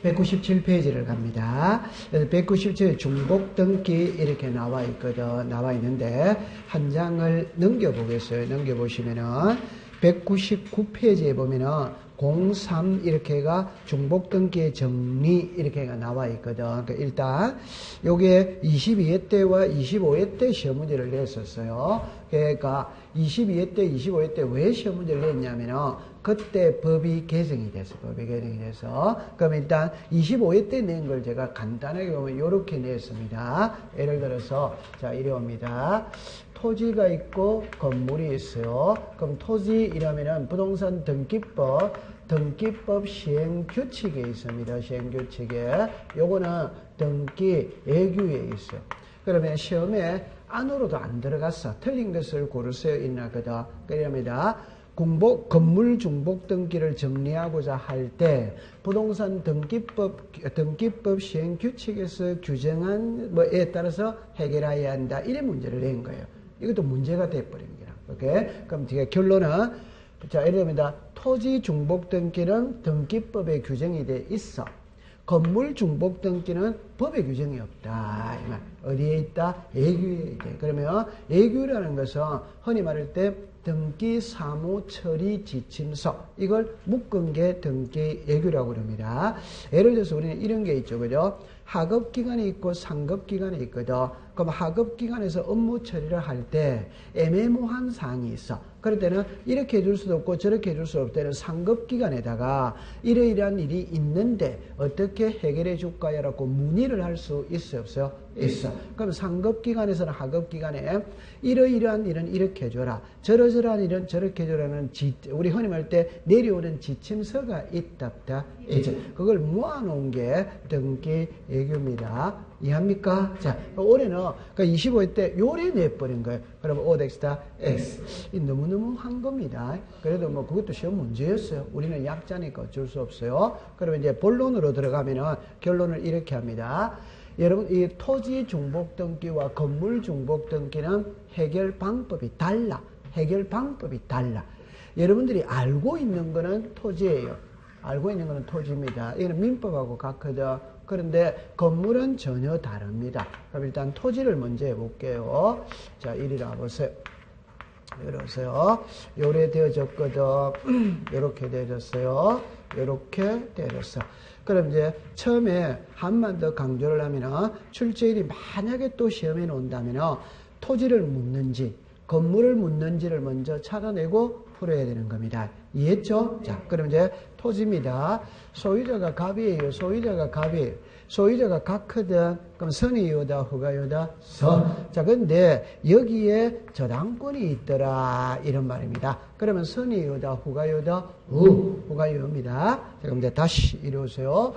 197페이지를 갑니다. 197 중복 등기 이렇게 나와 있거든. 나와 있는데 한 장을 넘겨보겠어요. 넘겨보시면은 199페이지에 보면은 03 이렇게가 중복 등기의 정리 이렇게가 나와 있거든. 그러니까 일단 요게 22회 때와 25회 때 시험 문제를 냈었어요. 그러니까 22회 때, 25회 때 왜 시험 문제를 냈냐면은 그때 법이 개정이 돼서 그럼 일단 25회 때 낸 걸 제가 간단하게 보면 이렇게 냈습니다. 예를 들어서 자 이리 옵니다. 토지가 있고 건물이 있어요. 그럼 토지이라면은 부동산 등기법 시행 규칙에 있습니다. 시행 규칙에 요거는 등기 예규에 있어요. 그러면 시험에 안으로도 안 들어갔어. 틀린 것을 고르세요. 있나거든. 그럽니다. 건물 중복 등기를 정리하고자 할 때 부동산 등기법 시행 규칙에서 규정한 뭐에 따라서 해결해야 한다. 이런 문제를 낸 거예요. 이것도 문제가 돼버린 거야. 오케이? 그럼 뒤에 결론은 자, 예를 들면 토지 중복 등기는 등기법에 규정이 돼 있어. 건물 중복 등기는 법에 규정이 없다. 이 말. 어디에 있다? 예규에 있다. 그러면 예규라는 것은 흔히 말할 때 등기 사무 처리 지침서 이걸 묶은 게 등기 예규라고 그럽니다. 예를 들어서 우리는 이런 게 있죠. 그죠? 하급기관이 있고 상급기관이 있거든. 그럼 하급기관에서 업무 처리를 할 때 애매모호한 사항이 있어. 그럴 때는 이렇게 해줄 수도 없고 저렇게 해줄 수 없을 때는 상급기관에다가 이러이러한 일이 있는데 어떻게 해결해 줄까요? 라고 문의를 할 수 있어요? 없어요? 있어. 그럼 상급기관에서는 하급기관에 이러이러한 일은 이렇게 해줘라. 저러저러한 일은 저렇게 해줘라는 우리 흔히 말할 때 내려오는 지침서가 있답다. 그걸 모아놓은 게 등기 예규입니다. 이해합니까? 자, 올해는 그러니까 25회 때 요래 내버린 거예요. 그러면 O 덱스다 X. 너무너무 한 겁니다. 그래도 뭐 그것도 시험 문제였어요. 우리는 약자니까 어쩔 수 없어요. 그러면 이제 본론으로 들어가면은 결론을 이렇게 합니다. 여러분, 이 토지 중복 등기와 건물 중복 등기는 해결 방법이 달라. 해결 방법이 달라. 여러분들이 알고 있는 거는 토지예요. 알고 있는 거는 토지입니다. 이거는 민법하고 같거든. 그런데 건물은 전혀 다릅니다. 그럼 일단 토지를 먼저 해볼게요. 자, 이리 와보세요. 이러세요. 요래 되어졌거든. 요렇게 되어졌어요. 요렇게 되어졌어. 그럼 이제 처음에 한번 더 강조를 하면은 출제일이 만약에 또 시험에 나온다면은 토지를 묻는지 건물을 묻는지를 먼저 찾아내고 풀어야 되는 겁니다. 이해했죠? 자, 그럼 이제 토지입니다. 소유자가 갑이에요. 소유자가 갑이에요. 소유자가 갑거든. 그럼 선의유다, 후가유다, 선. 자, 근데 여기에 저당권이 있더라. 이런 말입니다. 그러면 선의유다, 후가유다, 후가유입니다. 자, 그럼 이제 다시 이리 오세요.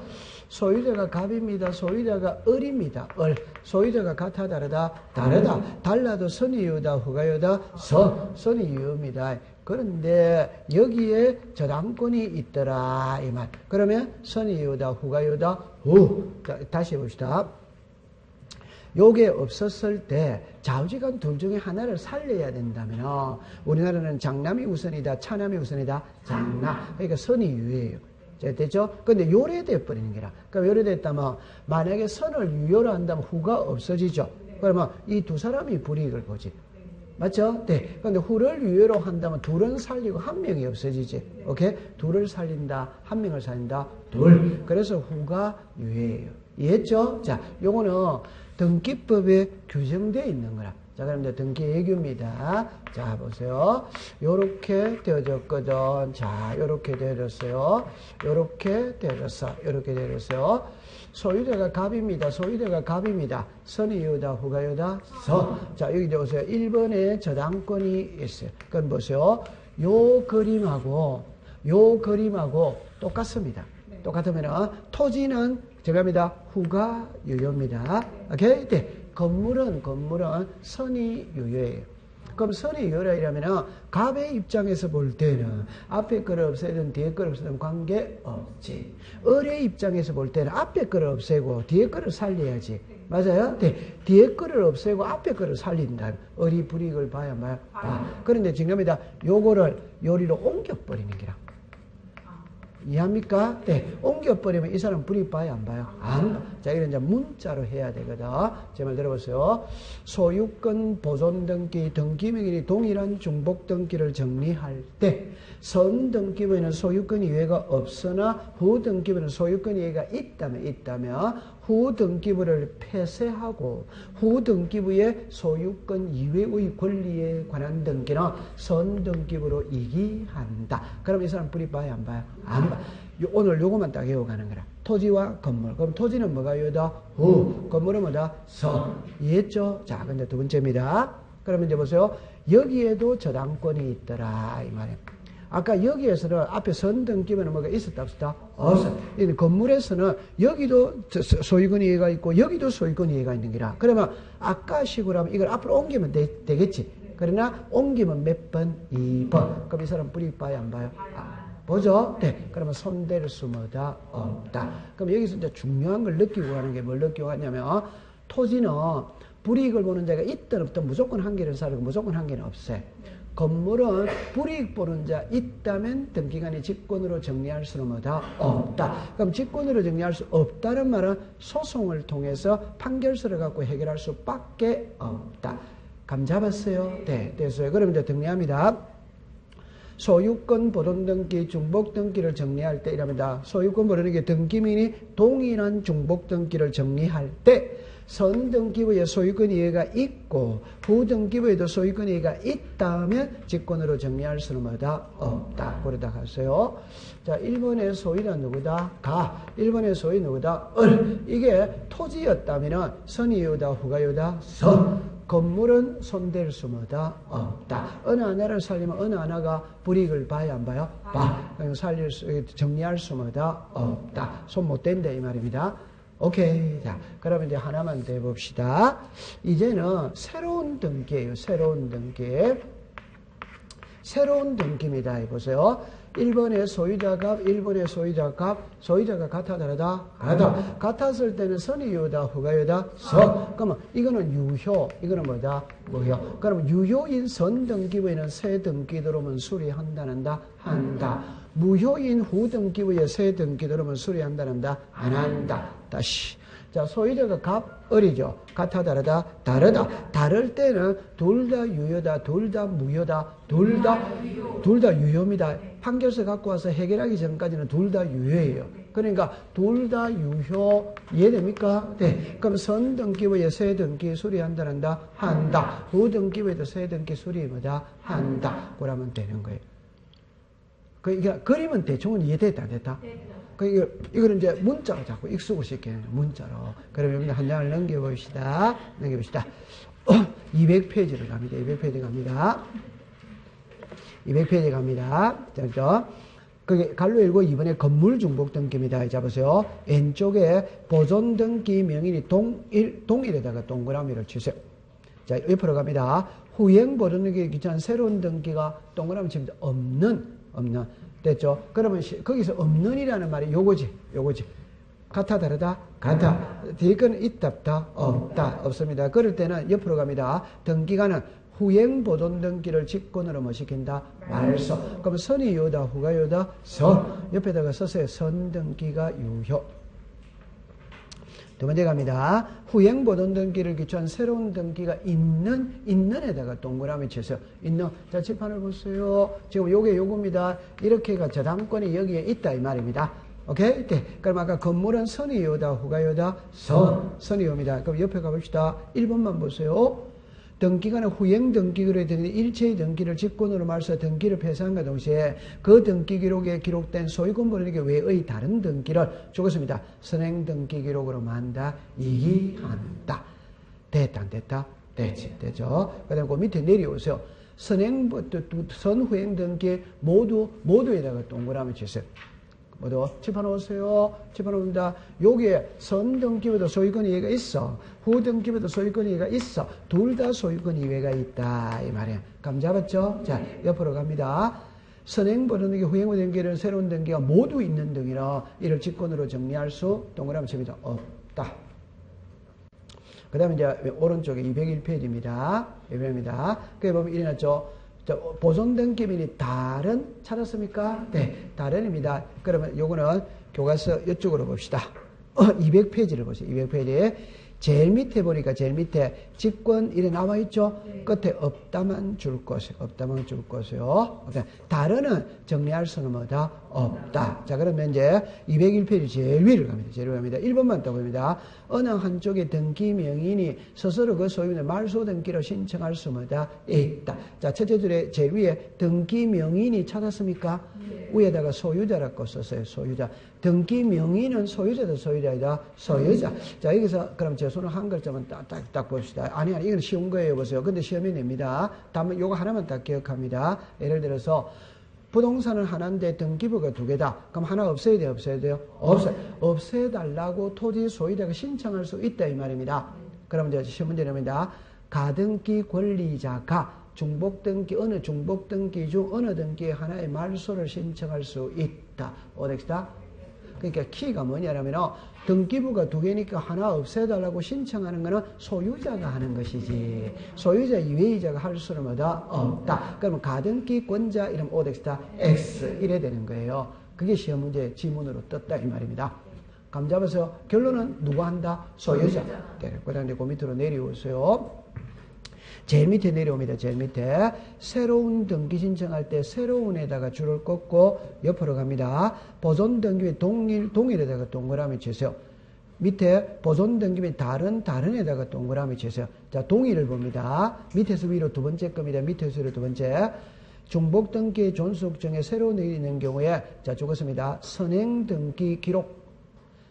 소유자가 갑입니다. 소유자가 을입니다. 을. 소유자가 같아 다르다? 다르다. 달라도 선의유다, 후가유다, 선의유입니다. 그런데 여기에 저당권이 있더라 이 말. 그러면 선의유다, 후가유다, 후. 자, 다시 해봅시다. 요게 없었을 때 좌우지간 둘 중에 하나를 살려야 된다면 우리나라는 장남이 우선이다, 차남이 우선이다, 장남. 그러니까 선의유예요. 됐죠? 근데 요래돼 버리는 게라. 그럼 요래됐다면 만약에 선을 유효로 한다면 후가 없어지죠. 그러면 이 두 사람이 불이익을 보지. 맞죠? 네. 근데 후를 유예로 한다면 둘은 살리고 한 명이 없어지지. 오케이? 둘을 살린다, 한 명을 살린다, 둘. 그래서 후가 유예예요. 이해했죠? 자, 요거는 등기법에 규정되어 있는 거라. 자, 그럼 이제 등기 예규입니다. 자, 보세요. 요렇게 되어졌거든. 자, 요렇게 되어졌어요. 요렇게 되어졌어. 요렇게 되어졌어요. 소유자가 갑입니다. 소유자가 갑입니다. 선의유다, 후가유다, 선. 자, 여기 보세요. 1번에 저당권이 있어요. 그럼 보세요. 요 그림하고 똑같습니다. 똑같으면 토지는 제가입니다. 후가유효입니다. 오케이? 네. 건물은 선의유효예요. 그럼 선의유효라 이러면은 갑의 입장에서 볼 때는 앞에 거를 없애든 뒤에 거를 없애든 관계없지. 을의 입장에서 볼 때는 앞에 거를 없애고 뒤에 거를 살려야지. 맞아요? 네. 뒤에 거를 없애고 앞에 거를 살린다. 을이 불이익을 봐야 마요. 그런데 지금입니다. 요거를 요리로 옮겨버리는 게라. 이해합니까? 네. 옮겨버리면 이 사람 불이익 봐요, 안 봐요? 안 봐. 자, 이런 이제 문자로 해야 되거든. 제 말 들어보세요. 소유권 보존 등기, 등기명인이 동일한 중복 등기를 정리할 때, 선 등기부에는 소유권 이외가 없으나 후 등기부에는 소유권 이외가 있다면 후 등기부를 폐쇄하고 후 등기부의 소유권 이외의 권리에 관한 등기는 선 등기부로 이기한다. 그럼 이 사람 불이익 봐요, 안 봐요? 안 봐. 오늘 요것만 딱 외워가는 거라. 토지와 건물. 그럼 토지는 뭐가 요다? 후. 건물은 뭐다? 서. 이해했죠? 자, 근데 두 번째입니다. 그러면 이제 보세요. 여기에도 저당권이 있더라. 이 말이에요. 아까 여기에서는 앞에 선 등기부는 뭐가 있었다 없었다? 없어. 건물에서는 여기도 소유권 이해가 있고 여기도 소유권 이해가 있는 거라. 그러면 아까 식으로 하면 이걸 앞으로 옮기면 되겠지. 그러나 옮기면 몇 번? 2번. 그럼 이 사람 불이익 봐요, 안 봐요? 보죠? 네. 그러면 손댈 수 뭐다? 없다. 그럼 여기서 이제 중요한 걸 느끼고 가는 게 뭘 느끼고 가냐면 토지는 불이익을 보는 자가 있든 없든 무조건 한 개는 사르고 무조건 한 개는 없어요. 건물은 불이익 보는 자 있다면 등기관이 직권으로 정리할 수는 뭐다? 없다. 그럼 직권으로 정리할 수 없다는 말은 소송을 통해서 판결서를 갖고 해결할 수밖에 없다. 감 잡았어요? 네, 됐어요. 그럼 이제 정리합니다. 소유권 보존 등기, 중복 등기를 정리할 때 이랍니다. 소유권 보존 등기 등기민이 동일한 중복 등기를 정리할 때 선 등기부에 소유권 이해가 있고 후 등기부에도 소유권 이해가 있다면 직권으로 정리할 수는 뭐다? 없다. 그러다 갔어요. 자, 1번의 소유는 누구다? 가. 1번의 소유 누구다? 을. 이게 토지였다면 선이 요다, 후가 요다? 서. 건물은 손댈 수 뭐다? 없다. 어느 하나를 살리면 어느 하나가 불이익을 봐야 안 봐요? 봐. 살릴 수, 정리할 수 뭐다? 없다. 손 못 댄다 이 말입니다. 오케이. 자, 그러면 이제 하나만 더 해봅시다. 이제는 새로운 등기예요. 새로운 등기. 새로운 등기입니다. 보세요. 1번의 소유자 값, 1번의 소유자 값, 소유자가 같아 다르다? 같아. 같았을 때는 선이 요다, 후가 요다? 서. 그러면 이거는 유효, 이거는 뭐다? 무효. 그러면 유효인 선 등기부에는 새 등기 들어오면 수리한다는다? 한다. 무효인 후 등기부에 새 등기 들어오면 수리한다는다? 안 한다. 다시. 자, 소유자가 값, 을이죠. 같아 다르다? 다르다. 다를 때는 둘 다 유효다, 둘 다 무효다, 둘 다 유효입니다. 판결서 갖고 와서 해결하기 전까지는 둘 다 유효예요. 그러니까 둘 다 유효. 이해됩니까? 네. 그럼 선 등기부에 새 등기 수리한다는다? 한다. 후 등기부에도 새 등기 수리 뭐다? 한다. 그러면 되는 거예요. 그러니까 그림은 대충은 이해됐다, 안 됐다? 이거는 이제 문자로 자꾸 익숙을 시켜요. 문자로. 그러면 한 장을 넘겨봅시다. 200페이지로 갑니다. 200페이지 갑니다. 200페이지 갑니다. 자, 그게 갈로 일고 2번에 건물 중복 등기입니다. 자, 보세요. 왼쪽에 보존 등기 명인이 동일에다가 동그라미를 치세요. 자, 옆으로 갑니다. 후행 보존 등기 귀찮은 새로운 등기가 동그라미 칩니다. 없는. 됐죠? 그러면 거기서 없는이라는 말이 요거지. 같아 다르다? 같아. 뒤에 거는 있다 없다? 없다. 없습니다. 그럴 때는 옆으로 갑니다. 등기가는 후행 보존 등기를 직권으로 뭐 시킨다? 말소. 그럼 선이 요다, 후가 요다? 서. 옆에다가 써서요. 선 등기가 유효. 두 번째 갑니다. 후행 보존 등기를 기초한 새로운 등기가 있는에다가 동그라미 쳐서 있는. 자, 칠판을 보세요. 지금 요겁니다. 이렇게가 저당권이 여기에 있다 이 말입니다. 오케이? 네. 그럼 아까 건물은 선이 요다, 후가 요다? 선이 요입니다. 그럼 옆에 가봅시다. 1번만 보세요. 등기관의 후행 등기기록에 등기 일체의 등기를 직권으로 말소 등기를 폐쇄한과 동시에 그 등기 기록에 기록된 소유권 보존에게 외의 다른 등기를 적었습니다. 선행 등기 기록으로 만다 이기한다. 됐다 안 됐다? 됐지. 됐죠. 그 다음에 그 밑에 내려오세요. 선후행 등기 모두에다가 동그라미 치세요. 모두 칠판 오세요. 칠판 옵니다. 여기에 선 등기부도 소유권 이해가 있어. 후 등기부도 소유권 이해가 있어. 둘 다 소유권 이해가 있다 이 말이에요. 감 잡았죠? 자, 옆으로 갑니다. 선행 보존 등기, 후행 보존 등기는 새로운 등기가 모두 있는 등이라 이를 직권으로 정리할 수 동그라미 칩니다. 없다. 그 다음에 이제 오른쪽에 201페이지입니다. 201입니다. 그게 보면 이래 놨죠. 자, 보존 등기민이 다른 찾았습니까? 네, 다른입니다. 그러면 요거는 교과서 이쪽으로 봅시다. 200페이지를 보세요. 200페이지에 제일 밑에 보니까 제일 밑에 직권 이래 나와 있죠? 네. 끝에 없다만 줄 것이요. 없다만 줄 것이요. 다른은 정리할 수는 뭐다? 없다. 자, 그러면 이제 201페이지 제일 위를 갑니다. 제일 위를 갑니다. 1번만 더 봅니다. 어느 한쪽의 등기 명인이 스스로 그 소유의 말소 등기를 신청할 수 뭐다? 있다. 자, 첫째 줄에 제일 위에 등기 명인이 찾았습니까? 네. 위에다가 소유자라고 썼어요. 소유자. 등기 명인은 소유자다, 소유자이다, 소유자. 자, 여기서 그럼 제 손을 한 글자만 딱 봅시다. 아니, 이건 쉬운 거예요. 보세요. 근데 시험에 냅니다. 다만 요거 하나만 딱 기억합니다. 예를 들어서 부동산은 하나인데 등기부가 두 개다. 그럼 하나 없애야 돼요? 없애야 돼요? 없애달라고 토지 소유자가 신청할 수 있다. 이 말입니다. 그럼 이제 시험 문제 냅니다. 가등기 권리자가 중복등기, 어느 중복등기 중 어느 등기 하나의 말소를 신청할 수 있다. 어떻게다? 그러니까 키가 뭐냐면 등기부가 두 개니까 하나 없애달라고 신청하는 거는 소유자가 하는 것이지 소유자 이외의자가 할 수는 뭐다? 없다. 그러면 가등기권자 이름 오덱스타 X 이래 되는 거예요. 그게 시험 문제 지문으로 떴다 이 말입니다. 감 잡아서 결론은 누가 한다? 소유자. 그 다음에 그 밑으로 내려오세요. 제일 밑에 내려옵니다. 제일 밑에 새로운 등기 신청할 때 새로운에다가 줄을 꺾고 옆으로 갑니다. 보존 등기에 동일에다가 동그라미 치세요. 밑에 보존 등기에 다른에다가 동그라미 치세요. 자, 동일을 봅니다. 밑에서 위로 두 번째 겁니다. 밑에서 위로 두 번째. 중복 등기 존속 중에 새로운 일이 있는 경우에 자, 적었습니다. 선행 등기 기록.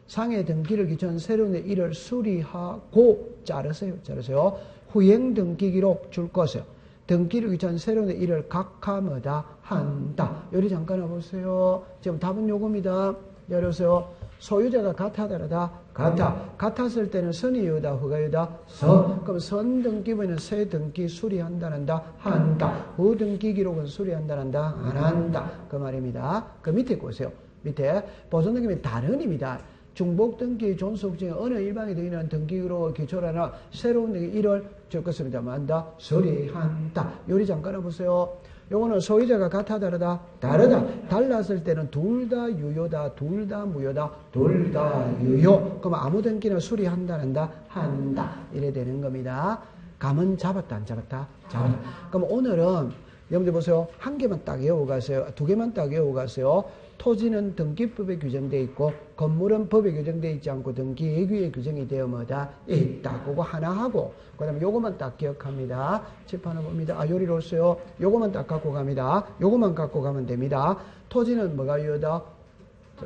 상해 등기를 기천 새로운 일을 수리하고 자르세요. 후행 등기 기록 줄 것이요. 등기를 위한 새로운 일을 각하마다 한다. 여기 잠깐 와보세요. 지금 답은 요겁니다. 열으세요. 소유자가 같아 다르다? 같아. 같았을 때는 선이유다, 후가유다? 선. 그럼 선 등기부는 새 등기 수리한다는다? 한다. 후 등기 기록은 수리한다는다? 안 한다. 그 말입니다. 그 밑에 보세요. 밑에 보존 등기는 다른입니다. 중복 등기 존속 중에 어느 일방에 되는 등기로 기초로 하는 새로운 일을 적었습니다. 만다 수리한다. 요리 잠깐 보세요. 요거는 소유자가 같아 다르다? 다르다. 달랐을 때는 둘 다 유효다, 둘 다 무효다, 둘 다 유효. 그럼 아무 등기나 수리한다는다? 한다. 이래 되는 겁니다. 감은 잡았다, 안 잡았다? 잡았다. 그럼 오늘은 여러분들 보세요. 한 개만 딱 외워가세요. 두 개만 딱 외워가세요. 토지는 등기법에 규정되어 있고 건물은 법에 규정되어 있지 않고 등기예규에 규정이 되어 뭐다? 있다. 그거 하나 하고 그 다음에 요거만 딱 기억합니다. 칠판을 봅니다. 요리로 오세요. 요거만 딱 갖고 갑니다. 요거만 갖고 가면 됩니다. 토지는 뭐가 유효다?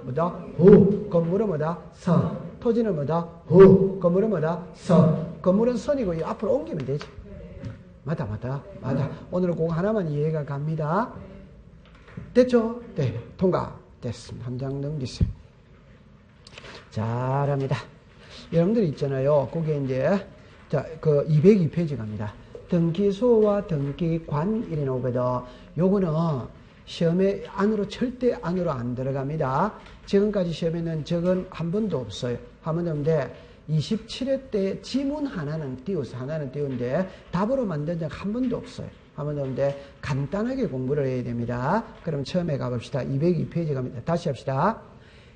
뭐다? 후. 건물은 뭐다? 선. 토지는 뭐다? 후. 건물은 뭐다? 선. 건물은 선이고 앞으로 옮기면 되지. 맞다. 오늘은 그거 하나만 이해가 갑니다. 됐죠? 네. 통과. 됐습니다. 한 장 넘기세요. 잘합니다. 여러분들 있잖아요. 거기에 이제, 자, 그 202페이지 갑니다. 등기소와 등기관 이래 나오거든. 요거는 시험에 안으로 절대 안으로 안 들어갑니다. 지금까지 시험에는 적은 한 번도 없어요. 한 번도 없는데 27회 때 지문 하나는 띄운데 답으로 만든 적 한 번도 없어요. 한 번도 없는데 간단하게 공부를 해야 됩니다. 그럼 처음에 가봅시다. 202페이지 갑니다. 다시 합시다.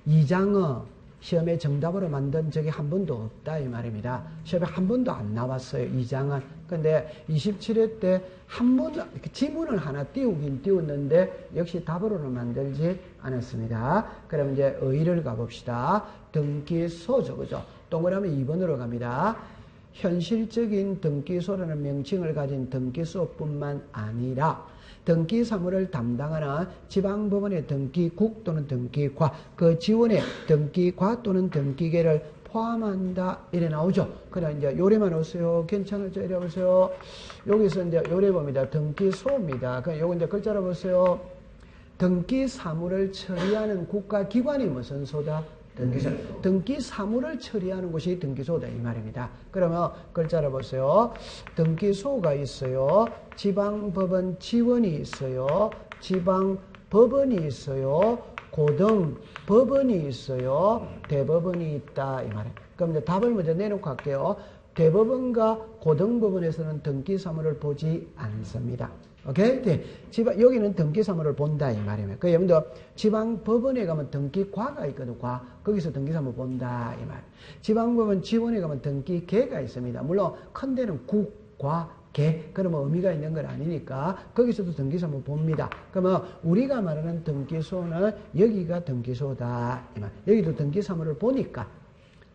2장은 시험에 정답으로 만든 적이 한 번도 없다 이 말입니다. 시험에 한 번도 안 나왔어요. 2장은. 근데 27회 때 한 번 지문을 하나 띄우긴 띄웠는데 역시 답으로는 만들지 않았습니다. 그럼 이제 의의를 가봅시다. 등기소죠. 그죠? 동그라미 2번으로 갑니다. 현실적인 등기소라는 명칭을 가진 등기소뿐만 아니라 등기사무를 담당하는 지방법원의 등기국 또는 등기과 그 지원의 등기과 또는 등기계를 포함한다. 이래 나오죠. 그냥 이제 요래만 오세요. 괜찮을죠? 이래 보세요. 여기서 이제 요래 봅니다. 등기소입니다. 그냥 요거 이제 글자로 보세요. 등기사무를 처리하는 국가기관이 무슨 소다? 등기소. 등기사무를 처리하는 곳이 등기소다 이 말입니다. 그러면 글자를 보세요. 등기소가 있어요. 지방법원 지원이 있어요. 지방법원이 있어요. 고등법원이 있어요. 대법원이 있다 이 말이에요. 그럼 이제 답을 먼저 내놓고 할게요. 대법원과 고등법원에서는 등기사무를 보지 않습니다. 오케이? 네. 여기는 등기사무를 본다, 이 말이에요. 그, 여러분들, 지방법원에 가면 등기과가 있거든, 과. 거기서 등기사무 본다, 이 말. 지방법원 지원에 가면 등기계가 있습니다. 물론, 큰 데는 국, 과, 계. 그러면 의미가 있는 건 아니니까, 거기서도 등기사무 봅니다. 그러면, 우리가 말하는 등기소는 여기가 등기소다, 이 말. 여기도 등기사무를 보니까,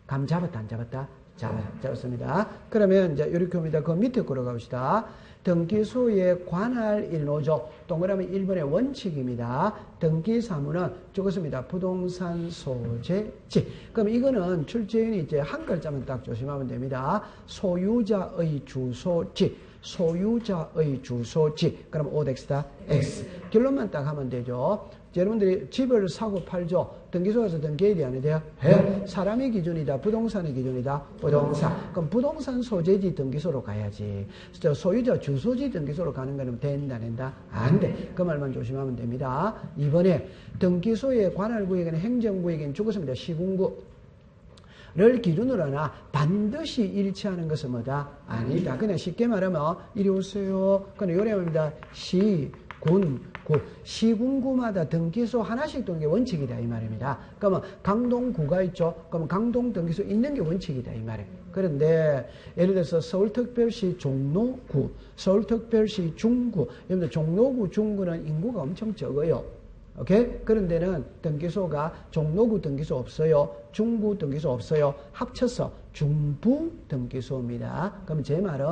감 잡았다, 안 잡았다? 잡았습니다. 그러면 이제 이렇게 옵니다. 그 밑에 거로 가봅시다. 등기소의 관할 1호조, 동그라미 1번의 원칙입니다. 등기사무는 적었습니다. 부동산 소재지. 그럼 이거는 출제인이 이제 한 글자만 딱 조심하면 됩니다. 소유자의 주소지. 소유자의 주소지. 그럼 OX다. X. 결론만 딱 하면 되죠. 여러분들이 집을 사고 팔죠. 등기소에서 등기해야 돼, 안 해야 돼요? 해요. 사람의 기준이다, 부동산의 기준이다, 부동산. 그럼 부동산 소재지 등기소로 가야지. 소유자 주소지 등기소로 가는 거는 된다, 안 된다? 안 돼. 그 말만 조심하면 됩니다. 이번에 등기소의 관할구역에는 행정구역에는 죽었습니다. 시군구를 기준으로 하나 반드시 일치하는 것은 뭐다? 아니다. 그냥 쉽게 말하면 이리 오세요. 그냥 요래합니다. 군, 구. 시군구마다 등기소 하나씩 두는 게 원칙이다, 이 말입니다. 그러면 강동구가 있죠? 그러면 강동 등기소 있는 게 원칙이다, 이 말이에요. 그런데 예를 들어서 서울특별시 종로구, 서울특별시 중구, 여러분들 종로구, 중구는 인구가 엄청 적어요. 오케이? 그런 데는 등기소가 종로구 등기소 없어요. 중구 등기소 없어요. 합쳐서 중부 등기소입니다. 그럼 제 말은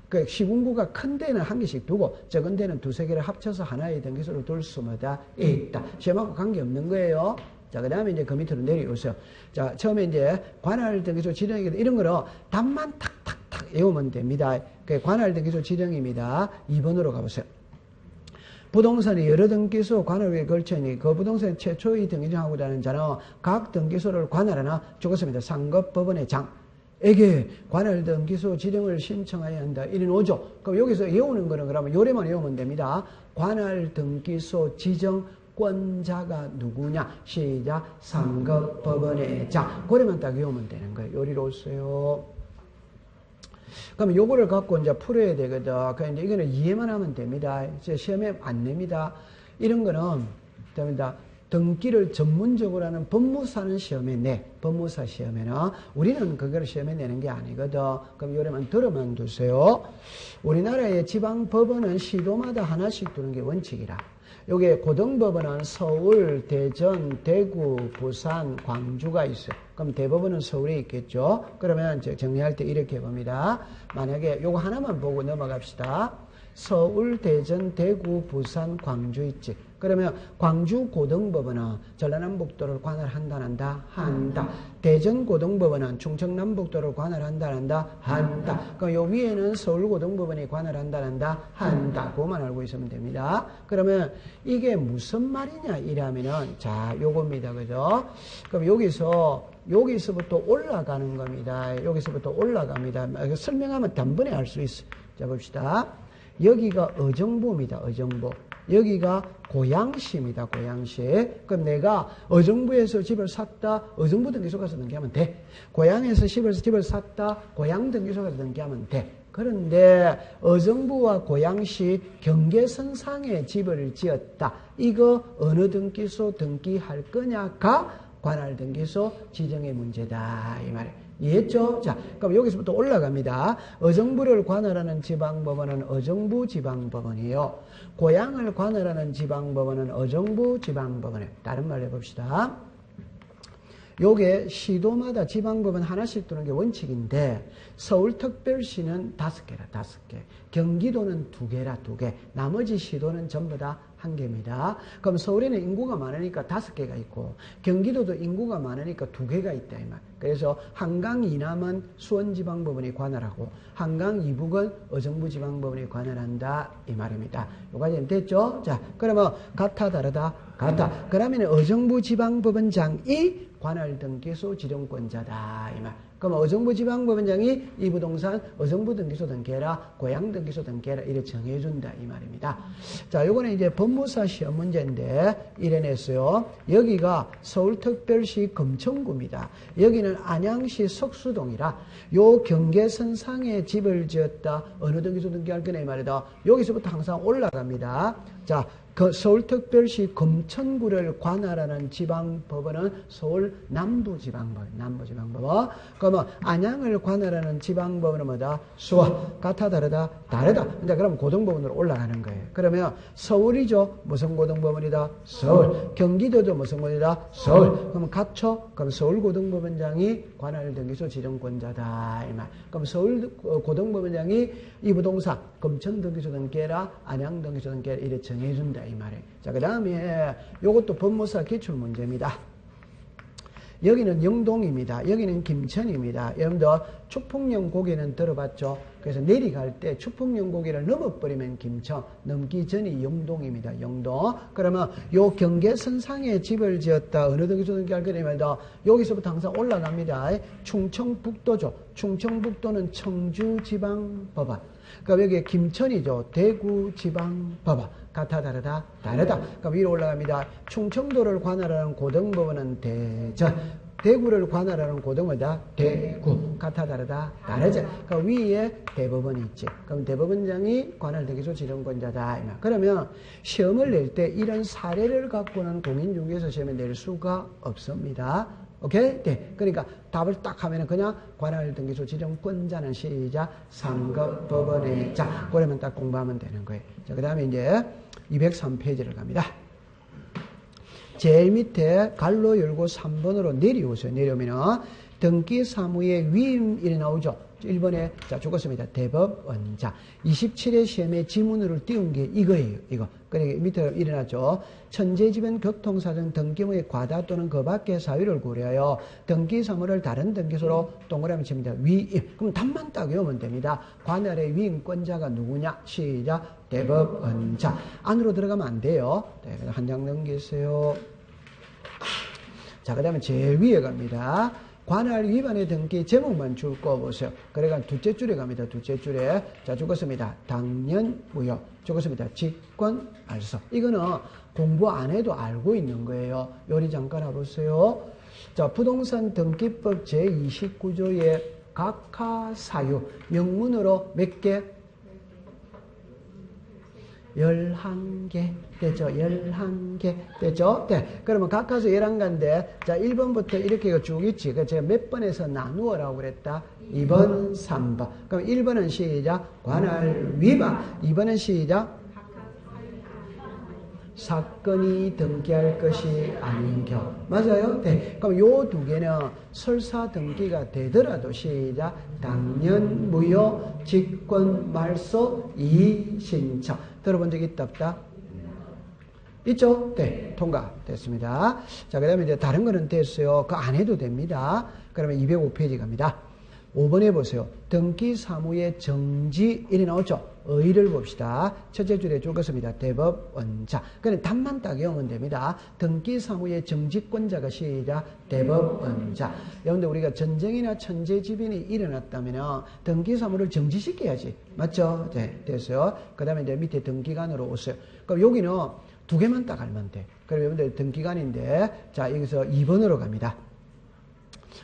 그 시군구가 큰 데는 한 개씩 두고 적은 데는 두세 개를 합쳐서 하나의 등기소를 둘 수마다 있다. 시험하고 관계없는 거예요. 자, 그 다음에 이제 그 밑으로 내려오세요. 자, 처음에 이제 관할 등기소 지정이 이런 거는 답만 탁탁탁 외우면 됩니다. 그 관할 등기소 지정입니다. 2번으로 가보세요. 부동산이 여러 등기소 관할에 걸쳐있니 그 부동산 최초의 등기정하고자 자는 각 등기소를 관할하나 죽었습니다. 상급법원의 장. 에게 관할 등기소 지정을 신청해야 한다. 1인 5조. 그럼 여기서 외우는 거는 그러면 요래만 외우면 됩니다. 관할 등기소 지정권자가 누구냐? 시작. 상급법원의 장. 그래만 딱 외우면 되는 거예요. 요리로 오세요. 그럼 요거를 갖고 이제 풀어야 되거든. 그러니까 이제 이거는 이해만 하면 됩니다. 이제 시험에 안 냅니다. 이런 거는 됩니다. 등기를 전문적으로 하는 법무사는 시험에 내. 법무사 시험에는. 우리는 그걸 시험에 내는 게 아니거든. 그럼 요래만 들어만 두세요. 우리나라의 지방법원은 시도마다 하나씩 두는 게 원칙이라. 요게 고등법원은 서울, 대전, 대구, 부산, 광주가 있어요. 그럼 대법원은 서울에 있겠죠. 그러면 정리할 때 이렇게 봅니다. 만약에 요거 하나만 보고 넘어갑시다. 서울, 대전, 대구, 부산, 광주 있지. 그러면 광주 고등법원은 전라남북도를 관할한다, 한다? 한다. 대전 고등법원은 충청남북도를 관할한다, 한다? 한다. 그럼 요 위에는 서울 고등법원이 관할한다, 한다? 한다. 그것만 알고 있으면 됩니다. 그러면 이게 무슨 말이냐 이러면은 자, 요겁니다. 그죠? 그럼 여기서부터 올라가는 겁니다. 여기서부터 올라갑니다. 설명하면 단번에 알 수 있어. 자, 봅시다. 여기가 어정부입니다. 어정부. 여기가 고양시입니다. 고양시. 그럼 내가 어정부에서 집을 샀다. 어정부 등기소 가서 등기하면 돼. 고양에서 집을 샀다. 고양 등기소 가서 등기하면 돼. 그런데 어정부와 고양시 경계선상에 집을 지었다. 이거 어느 등기소 등기할 거냐가 관할 등기소 지정의 문제다. 이 말이에요. 이해했죠? 자, 그럼 여기서부터 올라갑니다. 어정부를 관할하는 지방법원은 어정부 지방법원이에요. 고양을 관할하는 지방법원은 어정부 지방법원이에요. 다른 말로 해봅시다. 요게 시도마다 지방법원 하나씩 두는 게 원칙인데 서울특별시는 5개라 5개. 경기도는 2개라 2개. 나머지 시도는 전부 다 1개입니다. 그럼 서울에는 인구가 많으니까 5개가 있고 경기도도 인구가 많으니까 2개가 있다 이 말. 그래서 한강 이남은 수원지방법원이 관할하고 한강 이북은 어정부지방법원이 관할한다 이 말입니다. 요까지는 됐죠? 자, 그러면 같아 다르다? 같아. 그러면 어정부지방법원장이 관할 등기소 지정권자다 이 말. 그럼 어성부 지방법원장이 이 부동산 어성부 등기소 등기해라, 고양 등기소 등기해라 이래 정해준다 이 말입니다. 자, 요거는 이제 법무사 시험 문제인데 이래 냈어요. 여기가 서울특별시 금천구입니다. 여기는 안양시 석수동이라 요 경계선상에 집을 지었다. 어느 등기소 등기할 거냐 이 말이다. 여기서부터 항상 올라갑니다. 자, 그 서울특별시 금천구를 관할하는 지방법원은 서울 남부지방법원, 남부지방법원. 그러면 안양을 관할하는 지방법원은 뭐다? 수와 같아 다르다? 다르다. 이제 그럼 고등법원으로 올라가는 거예요. 그러면 서울이죠. 무슨 고등법원이다? 서울. 경기도죠. 무슨 고등법원이다? 서울. 그러면 같죠? 그럼 서울고등법원장이 관할 등기소 지정권자다 이 말. 그럼 서울 고등법원장이 이 부동산 금천 등기소 등기해라, 안양 등기소 등기해라 이래 정해준다 이 말이에요. 자, 그 다음에 요것도 법무사 기출문제입니다. 여기는 영동입니다. 여기는 김천입니다. 여러분들 추풍령 고개는 들어봤죠? 그래서 내려갈 때 추풍령 고개를 넘어버리면 김천, 넘기 전이 영동입니다. 영동. 그러면 요 경계선상에 집을 지었다. 어느 등기소 등기할 거냐면 여기서부터 항상 올라갑니다. 충청북도죠. 충청북도는 청주지방법원. 그러니까 여기 김천이죠. 대구지방법원. 같아 다르다? 다르다. 그럼 위로 올라갑니다. 충청도를 관할하는 고등법원은 대전. 대구를 관할하는 고등법원이다. 대구. 같아 다르다? 다르죠. 그러니까 위에 대법원이 있지. 그럼 대법원장이 관할 등기소 지정권자다. 그러면 시험을 낼 때 이런 사례를 갖고는 공인중개사 시험에 낼 수가 없습니다. 오케이? 네. 그러니까 답을 딱 하면은 그냥 관할 등기소 지정권자는 시작 상급법원의 자. 그러면 딱 공부하면 되는 거예요. 자, 그 다음에 이제 203페이지를 갑니다. 제일 밑에 갈로 열고 3번으로 내려오세요. 내려오면은 등기 사무의 위임 이래 나오죠. 1번에 자 죽었습니다. 대법원자. 27회 시험에 지문으로 띄운 게 이거예요. 이거. 그러니까 밑에 일어났죠. 천재지변 교통사정 등기물의 과다 또는 그 밖의 사유를 고려하여 등기 사무를 다른 등기소로 동그라미 칩니다. 위임. 그럼 답만 딱 외우면 됩니다. 관할의 위임권자가 누구냐? 시작. 대법원자. 안으로 들어가면 안 돼요. 네, 한 장 넘기세요. 자, 그 다음에 제일 위에 갑니다. 관할 위반의 등기 제목만 줄 거 보세요. 그러니까 둘째 줄에 갑니다. 둘째 줄에. 자, 죽었습니다. 당년 무효. 죽었습니다. 직권 알서. 이거는 공부 안 해도 알고 있는 거예요. 요리 잠깐 와보세요. 자, 부동산 등기법 제29조의 각하사유. 명문으로 몇 개? 11개 되죠. 11개 되죠. 네. 그러면 각하수 11개인데, 자, 1번부터 이렇게 쭉 있지. 그 제가 몇 번에서 나누어라고 그랬다? 2번, 3번. 그럼 1번은 시작. 관할 위반. 2번은 시작. 사건이 등기할 것이 아닌 경우. 맞아요? 네. 그럼 요 두 개는 설사 등기가 되더라도 시작. 당년 무효 직권 말소 이신청. 들어본 적 있다 없다? 있죠? 네. 통과됐습니다. 자, 그 다음에 이제 다른 거는 됐어요. 그거 안 해도 됩니다. 그러면 205페이지 갑니다. 5번에 보세요. 등기 사무의 정지 이래 나오죠? 의의를 봅시다. 첫째 줄에 죽었습니다. 대법원자. 그냥 답만 딱 외우면 됩니다. 등기 사무의 정지권자가 시작. 대법원자. 여러분들 우리가 전쟁이나 천재지변이 일어났다면 등기 사무를 정지시켜야지. 맞죠? 네, 됐어요. 그 다음에 이제 밑에 등기관으로 오세요. 그럼 여기는 두 개만 딱 알면 돼. 그럼 여러분들 등기관인데, 자, 여기서 2번으로 갑니다.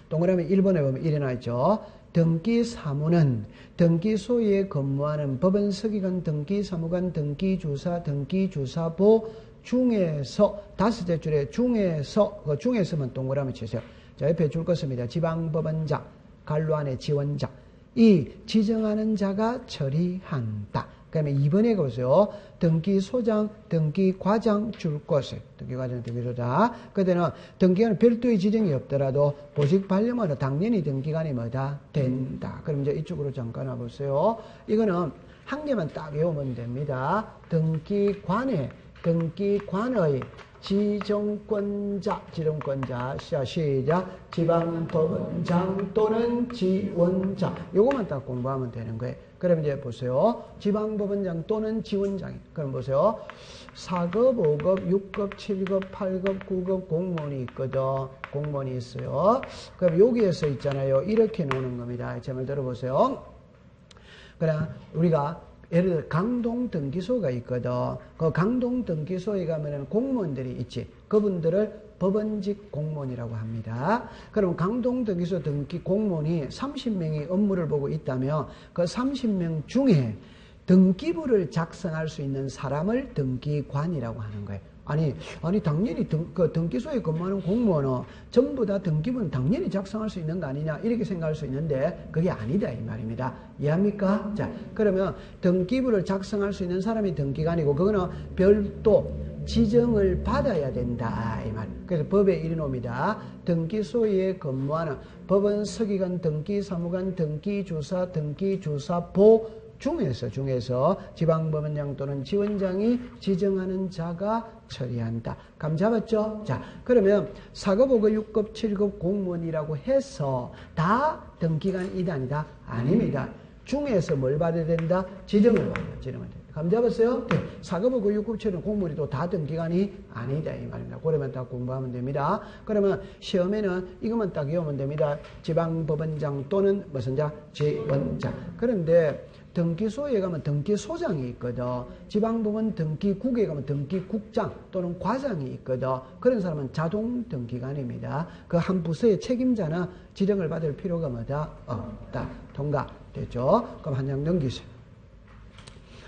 동그라미 1번에 보면 이래 나있죠. 등기사무는 등기소에 근무하는 법원 서기관, 등기사무관, 등기주사, 등기주사보 중에서 다섯째 줄에 중에서 그 중에서만 동그라미 치세요. 자, 옆에 줄 것입니다. 지방법원장, 갈로 안에 지원장. 이 지정하는 자가 처리한다. 그 다음에 2번에 보세요. 등기소장, 등기과장 줄 것을. 등기과장, 등기소장. 그때는 등기관은 별도의 지정이 없더라도 보직 발령으로 당연히 등기관이 뭐다? 된다. 그럼 이제 이쪽으로 잠깐 와보세요. 이거는 한 개만 딱 외우면 됩니다. 등기관의 지정권자, 시작. 지방법원장 또는 지원장. 요거만 딱 공부하면 되는 거예요. 그럼 이제 보세요. 지방법원장 또는 지원장이. 그럼 보세요. 4급, 5급, 6급, 7급, 8급, 9급 공무원이 있거든. 공무원이 있어요. 그럼 여기에서 있잖아요. 이렇게 노는 겁니다. 제 말 들어보세요. 그럼 우리가 예를 들어 강동등기소가 있거든. 그 강동등기소에 가면은 공무원들이 있지. 그분들을 법원직 공무원이라고 합니다. 그럼 강동등기소 등기 공무원이 30명이 업무를 보고 있다면 그 30명 중에 등기부를 작성할 수 있는 사람을 등기관이라고 하는 거예요. 아니 당연히 등기소에 근무하는 공무원은 전부 다 등기부는 당연히 작성할 수 있는 거 아니냐 이렇게 생각할 수 있는데 그게 아니다 이 말입니다. 이해합니까? 자, 그러면 등기부를 작성할 수 있는 사람이 등기관이고 그거는 별도 지정을 받아야 된다 이 말. 그래서 법에 이르노입니다. 등기소에 근무하는 법원 서기관, 등기사무관, 등기주사, 등기주사보 중에서 지방법원장 또는 지원장이 지정하는 자가 처리한다. 감 잡았죠? 자, 그러면 4급, 5급, 6급, 7급 공무원이라고 해서 다 등기관이다 아니다? 아닙니다. 중에서 뭘 받아야 된다? 지정을 받아야 된다. 감 잡았어요? 네. 4급, 5급, 6급, 7급 공무원이 또 다 등기관이 아니다 이 말입니다. 그러면 딱 공부하면 됩니다. 그러면 시험에는 이것만 딱 외우면 됩니다. 지방법원장 또는 무슨 자? 지원장. 그런데 등기소에 가면 등기소장이 있거든. 지방법원 등기국에 가면 등기국장 또는 과장이 있거든. 그런 사람은 자동 등기관입니다. 그 한 부서의 책임자는 지정을 받을 필요가 뭐다? 없다. 통과됐죠? 그럼 한 장 넘기세요.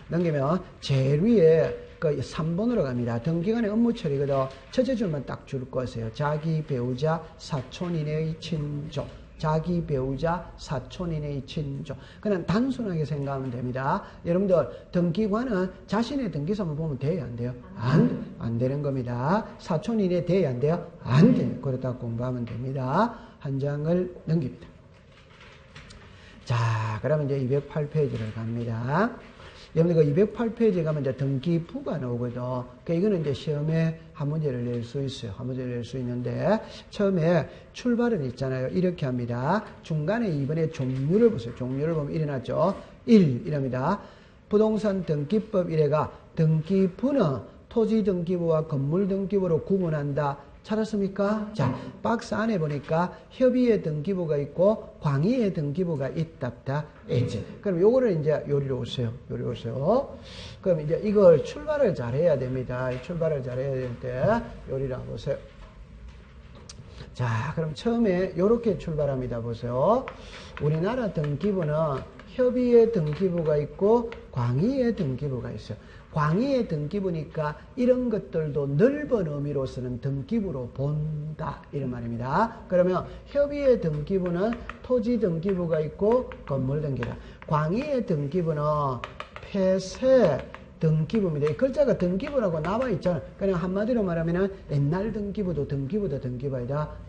넘기면 제일 위에 그 3번으로 갑니다. 등기관의 업무 처리거든. 첫째 줄만 딱 줄 거세요. 자기 배우자 사촌 이내의 친족. 자기 배우자 사촌 이내의 친족. 그냥 단순하게 생각하면 됩니다. 여러분들 등기관은 자신의 등기사만 보면 돼요? 안 돼요? 안 되는 겁니다. 사촌 이내 돼요? 안 돼요? 안 돼요. 그렇다 공부하면 됩니다. 한 장을 넘깁니다. 자, 그러면 이제 208페이지를 갑니다. 여러분들 그 208페이지에 가면 이제 등기부가 나오거든. 그러니까 이거는 이제 시험에 한 문제를 낼 수 있어요. 한 문제를 낼 수 있는데, 처음에 출발은 있잖아요. 이렇게 합니다. 중간에 이번에 종류를 보세요. 종류를 보면 이래 놨죠. 1, 이랍니다. 부동산 등기법 1회가 등기부는 토지 등기부와 건물 등기부로 구분한다. 찾았습니까? 자, 박스 안에 보니까 협의의 등기부가 있고 광의의 등기부가 있답다. 있지. 그럼 요거를 이제 요리로 오세요. 그럼 이제 이걸 출발을 잘 해야 됩니다. 출발을 잘 해야 될 때 요리를 보세요. 자, 그럼 처음에 요렇게 출발합니다. 보세요. 우리나라 등기부는 협의의 등기부가 있고 광의의 등기부가 있어요. 광의의 등기부니까 이런 것들도 넓은 의미로서는 등기부로 본다 이런 말입니다. 그러면 협의의 등기부는 토지 등기부가 있고 건물 등기부다. 광의의 등기부는 폐쇄 등기부입니다. 이 글자가 등기부라고 나와 있잖아요. 그냥 한마디로 말하면 옛날 등기부도 등기부이다.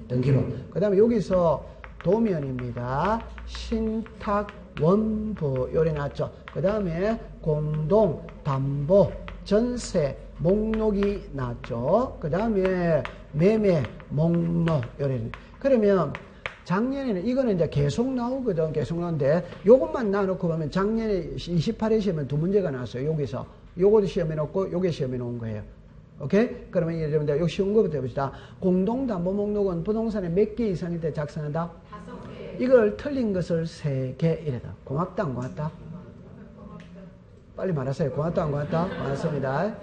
등기부. 그 다음에 여기서 도면입니다. 신탁 원부 요리 나왔죠. 그 다음에 공동, 담보, 전세, 목록이 나왔죠. 그 다음에 매매, 목록 요리. 그러면 작년에는 이거는 이제 계속 나오거든. 계속 나오는데 요것만 놔놓고 보면 작년에 28회 시험에 두 문제가 나왔어요. 여기서 요것도 시험에 놓고 요게 시험에 놓은 거예요. 오케이? 그러면 여러분들 요 쉬운 거부터 해봅시다. 공동 담보 목록은 부동산에 몇 개 이상일 때 작성한다? 이걸 틀린 것을 3개 이래다. 고맙다 안 고맙다? 빨리 말하세요. 고맙다 안 고맙다?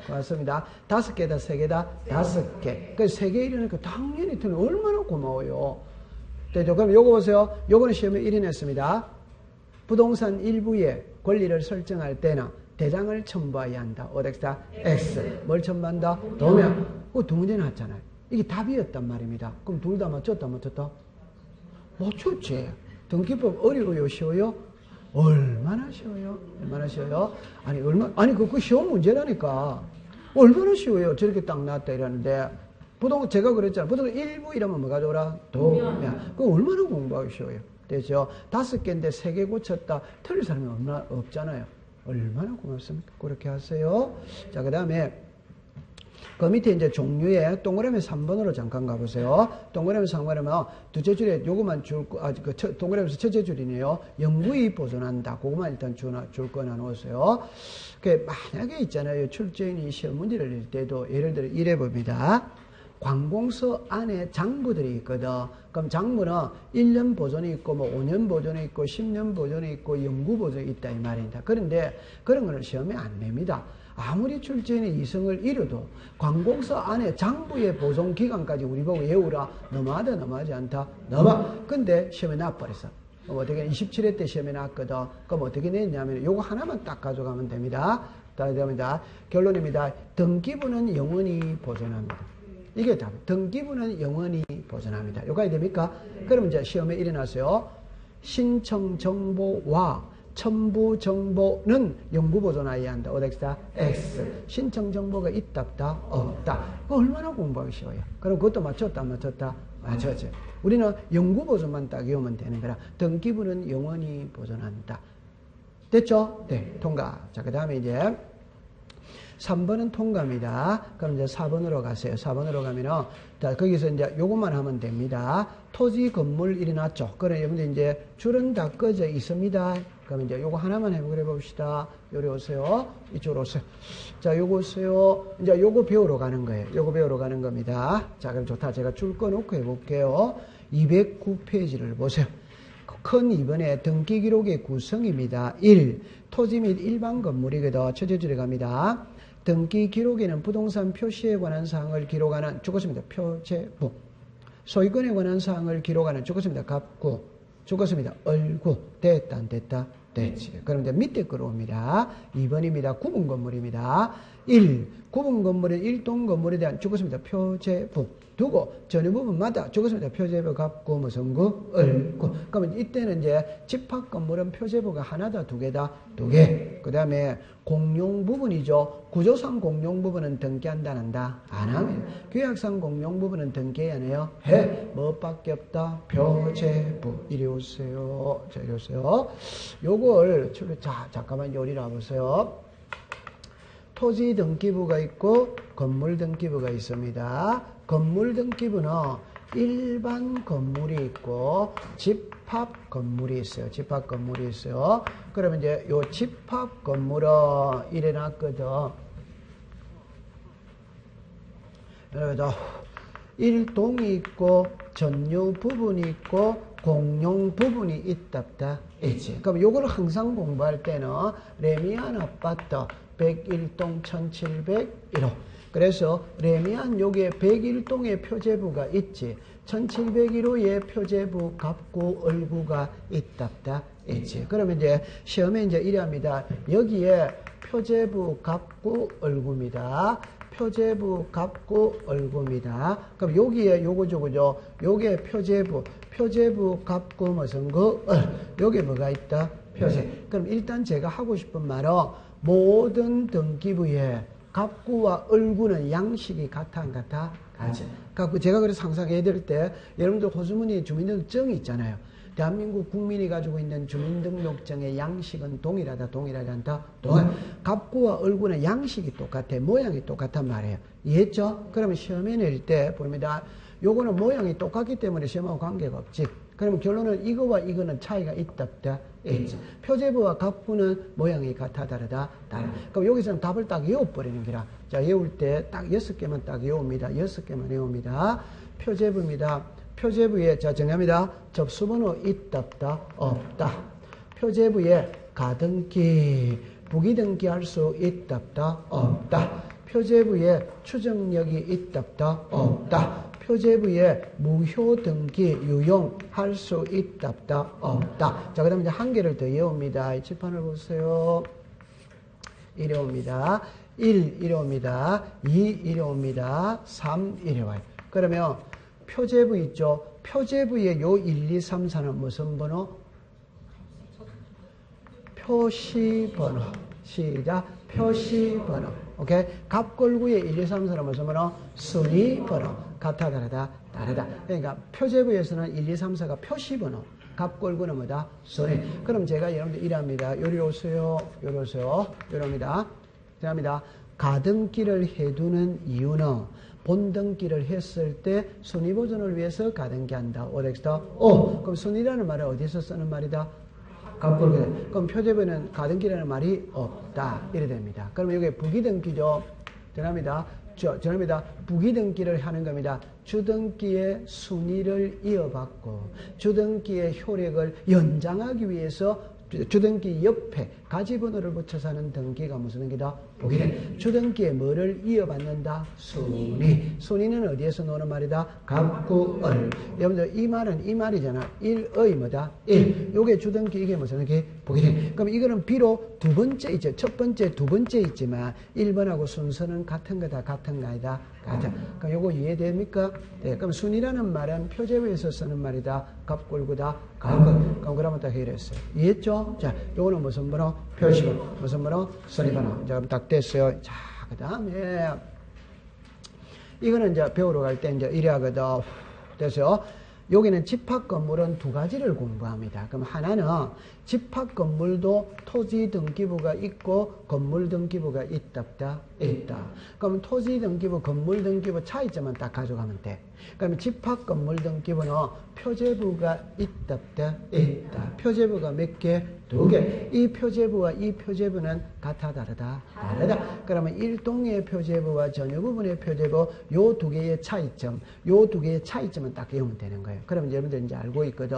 고맙습니다. 5개다 3개다? 5개. 그 3개 이러니까 당연히 틀린 얼마나 고마워요. 되죠? 그럼 요거 보세요. 요거는 시험에 1위 냈습니다. 부동산 일부의 권리를 설정할 때는 대장을 첨부해야 한다. 어디다? X. 뭘 첨부한다? 도면. 그거 두 문제 나왔잖아요. 이게 답이었단 말입니다. 그럼 둘 다 맞췄다? 맞췄지. 등기법 어려워요? 쉬워요? 얼마나 쉬워요? 아니, 그거 쉬운 문제라니까. 얼마나 쉬워요? 저렇게 딱 나왔다 이러는데. 제가 그랬잖아요. 부동산 일부 이러면 뭐 가져오라? 도면. 그거 얼마나 공부하기 쉬워요? 되죠? 5개인데 3개 고쳤다. 틀릴 사람이 없잖아요. 얼마나 고맙습니까? 그렇게 하세요. 자, 그 다음에 그 밑에 이제 종류에 동그라미 3번으로 잠깐 가보세요. 동그라미 3번이면 두째 줄에 요것만 동그라미에서 첫째 줄이네요. 영구히 보존한다. 그것만 일단 줄 거 나누었어요. 만약에 있잖아요. 출제인이 시험 문제를 낼 때도 예를 들어 이래 봅니다. 관공서 안에 장부들이 있거든. 그럼 장부는 1년 보존이 있고, 5년 보존이 있고, 10년 보존이 있고, 영구 보존이 있다, 이 말입니다. 그런데 그런 거는 시험에 안 냅니다. 아무리 출제인의 이성을 이뤄도 관공서 안에 장부의 보존 기간까지 우리 보고 외우라. 너무하다, 너무하지 않다? 근데 시험에 나와버렸어. 그럼 어떻게, 27회 때 시험에 나왔거든. 그럼 어떻게 냈냐면, 요거 하나만 딱 가져가면 됩니다. 결론입니다. 등기부는 영원히 보존합니다. 이게 답. 등기부는 영원히 보존합니다. 요까지 됩니까? 그럼 이제 시험에 일어났어요. 신청 정보와 첨부 정보는 영구 보존하여야 한다. 어디다? X. 신청 정보가 있다, 없다? 없다. 그거 얼마나 공부하기 쉬워요. 그럼 그것도 맞췄다, 안 맞췄다? 맞췄죠. 우리는 영구 보존만 딱 외우면 되는 거라. 등기부는 영원히 보존한다. 됐죠? 네, 통과. 자, 그 다음에 이제 3번은 통과입니다. 그럼 이제 4번으로 가세요. 4번으로 가면은, 자, 거기서 이제 요것만 하면 됩니다. 토지 건물 일어났죠. 그래, 여러분들 이제 줄은 다 꺼져 있습니다. 그럼 이제 요거 하나만 해보려 봅시다. 요리 오세요. 이쪽으로 오세요. 자, 요거 오세요. 이제 요거 배우러 가는 거예요. 요거 배우러 가는 겁니다. 자, 그럼 좋다. 제가 줄 꺼놓고 해볼게요. 209페이지를 보세요. 큰 2번에 등기 기록의 구성입니다. 1. 토지 및 일반 건물이거든. 첫째 줄에 갑니다. 등기 기록에는 부동산 표시에 관한 사항을 기록하는 죽었습니다. 표제부. 소유권에 관한 사항을 기록하는 죽었습니다. 갑구. 죽었습니다. 얼구. 됐다 안 됐다? 됐지. 그럼 이제 밑에 끌어옵니다. 2번입니다. 구분 건물입니다. 1. 구분 건물은 일동 건물에 대한 죽었습니다. 표제부. 두고 전유 부분마다 죽었습니다. 표제부 갑구 무슨 구? 얼구. 그러면 이때는 이제 집합 건물은 표제부가 하나다, 두 개다, 두 개. 그 다음에 공용 부분이죠. 구조상 공용 부분은 등기한다, 안 한다? 안 합니다. 규약상 공용 부분은 등기해야 하네요. 해. 뭐밖에 없다? 표제부. 이리 오세요. 자, 이리 오세요. 요걸 자, 잠깐만 요리를 와보세요. 토지 등기부가 있고 건물 등기부가 있습니다. 건물 등기부는 일반 건물이 있고 집합 건물이 있어요. 집합 건물이 있어요. 그러면 이제 요 집합 건물은 일어났거든. 그래서 일동이 있고 전유 부분이 있고 공용 부분이 있답다. 있지. 그럼 요걸 항상 공부할 때는 레미안 아파트 101동 1701호. 그래서 레미안 여기에 101동의 표제부가 있지. 1701호의 표제부 갑구 얼구가 있답다. 있지. 그러면 이제 시험에 이제 이래합니다. 여기에 표제부 갑구 얼구입니다. 표제부 갑구 얼구입니다. 그럼 여기에 요거죠, 그죠? 요게 표제부 갑구 무슨 거? 여기 뭐가 있다? 표제. 그럼 일단 제가 하고 싶은 말은 모든 등기부에 갑구와 얼구는 양식이 같아, 안 같아? 같이. 그러니까 제가 그래서 항상 해드릴 때, 여러분들 호주머니에 주민등록증이 있잖아요. 대한민국 국민이 가지고 있는 주민등록증의 양식은 동일하다, 동일하지 않다? 갑구와 얼구는 양식이 똑같아, 모양이 똑같단 말이에요. 이해했죠? 그러면 시험에 낼 때 보입니다. 요거는 모양이 똑같기 때문에 시험하고 관계가 없지. 그러면 결론은 이거와 이거는 차이가 있다, 없다? 있죠. 표제부와 갑구는 모양이 같아, 다르다? 다르다. 그럼 여기서는 답을 딱 외워버리는 기라. 자, 외울 때 딱 6개만 딱 외웁니다. 6개만 외웁니다. 표제부입니다. 표제부에, 자, 정합니다. 접수번호 있다, 없다? 없다. 표제부에 가등기, 부기등기할 수 있다, 없다? 없다. 표제부에 추정력이 있다, 없다? 없다. 표제부에 무효등기 유용할 수 있다, 없다? 없다. 자, 그 다음에 이제 한 개를 더 외웁니다. 이 칠판을 보세요. 이래 옵니다. 1, 이래 옵니다. 2, 이래 옵니다. 3, 이래 와요. 그러면 표제부 있죠? 표제부에 요 1, 2, 3, 4는 무슨 번호? 표시번호. 시작. 표시번호. 오케이? 갑골구의 1, 2, 3, 4는 무슨 번호? 순위번호. 같아, 다르다? 다르다. 그러니까 표제부에서는 1, 2, 3, 4가 표시번호. 갑골구는 뭐다? 순위. 그럼 제가 여러분들 이랍니다. 요리 오세요. 요리 오세요. 요리 옵니다. 죄송합니다. 가등기를 해두는 이유는 본등기를 했을 때 순위보존을 위해서 가등기 한다. 오렉스다. 그럼 순위라는 말은 어디서 쓰는 말이다? 갑골. 그럼 표제부는 가등기라는 말이 없다. 이래 됩니다. 그러면 여기 부기등기죠. 전합니다. 부기등기를 하는 겁니다. 주등기의 순위를 이어받고 주등기의 효력을 연장하기 위해서 주등기 옆에 가지번호를 붙여서 하는 등기가 무슨 등기다? 부기등. 주등기에 뭐를 이어받는다? 순위. 순위는 어디에서 나오는 말이다? 갑구을. 여러분들 이 말은 이 말이잖아. 일의 뭐다? 일. 요게 주등기 이게 무슨 등기? 부기등. 그럼 이거는 비록 두 번째 있죠. 첫 번째, 두 번째 있지만 1번하고 순서는 같은 거다. 같은 거 아니다? 같아. 그럼 요거 이해됩니까? 네. 그럼 순위라는 말은 표제부에서 쓰는 말이다. 갑골구다. 갑골. 그러면 딱 해결했어요. 이해했죠? 자, 요거는 무슨 번호? 표시번호. 무슨 번호? 순위번호. 자, 그럼 딱 됐어요. 자, 그 다음에 이거는 이제 배우러 갈 때 이제 이래 하거든. 됐어요. 여기는 집합 건물은 두 가지를 공부합니다. 그럼 하나는 집합 건물도 토지 등기부가 있고 건물 등기부가 있다. 그럼 토지 등기부, 건물 등기부 차이점만 딱 가져가면 돼. 그러면 집합 건물 등기부는 표제부가 있다. 표제부가 몇 개? 두 개. 이 표제부와 이 표제부는 같아, 다르다? 다르다. 그러면 일동의 표제부와 전유 부분의 표제부 요 두 개의 차이점, 요 두 개의 차이점은 딱 외우면 되는 거예요. 그러면 여러분들 이제 알고 있거든.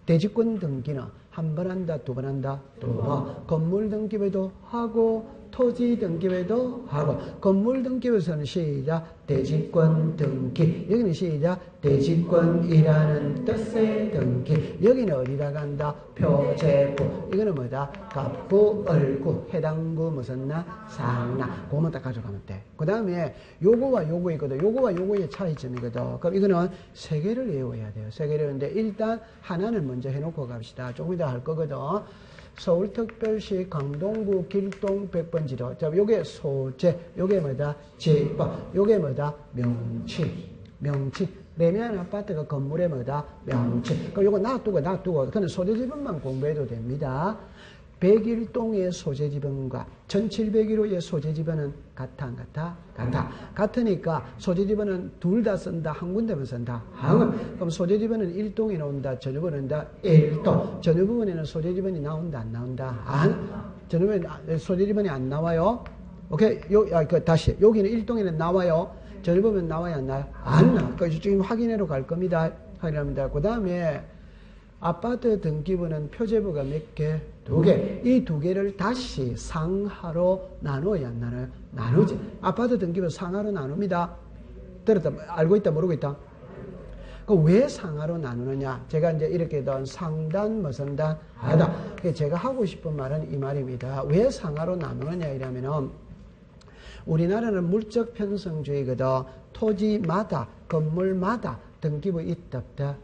대지권 등기는 한 번 한다, 두 번 한다, 두 번. 건물 등기부도 하고 토지 등기부도 하고 건물 등기부에서는 시작 대지권 등기. 여기는 시작 대지권이라는 뜻의 등기. 여기는 어디다 간다? 표제부. 이거는 뭐다? 갑구, 을구. 해당구 무슨 나? 상나. 그거만 딱 가져가면 돼. 그 다음에 요거와 요거 있거든. 요거와 요거의 차이점이거든. 그럼 이거는 세 개를 외워야 돼요. 세 개를 외우는데 일단 하나는 먼저 해놓고 갑시다. 조금 이따 할 거거든. 서울특별시 강동구 길동 100번지로. 자, 요게 소재, 요게 뭐다? 집법, 요게 뭐다? 명치. 매매한 아파트가 건물에 뭐다? 명치. 그럼 요거 놔두고. 그는 소재지번만 공부해도 됩니다. 101동의 소재지번과 1701호의 소재지번은 같아, 안 같아? 같으니까 소재지번은 둘 다 쓴다, 한 군데만 쓴다. 그럼 소재지번은 1동이 나온다, 전유부분은 나온다, 1동. 전유부분에는 소재지번이 나온다, 안 나온다? 소재지번이 안 나와요? 오케이? 다시. 여기는 1동에는 나와요? 전유부분은 나와요, 안 나와요? 안 나와. 그러니까 지금 확인하러 갈 겁니다. 확인합니다. 그 다음에 아파트 등기부는 표제부가 몇 개? 두 개. 이 두 개를 다시 상하로 나누어야 안 나눠요? 나누지. 아파트 등기부 상하로 나눕니다. 들었다, 알고 있다, 모르고 있다? 왜 상하로 나누느냐? 제가 이제 이렇게 던 상단, 무슨 단, 하다. 제가 하고 싶은 말은 이 말입니다. 왜 상하로 나누느냐? 이러면은 우리나라는 물적 편성주의거든. 토지마다, 건물마다 등기부 있다.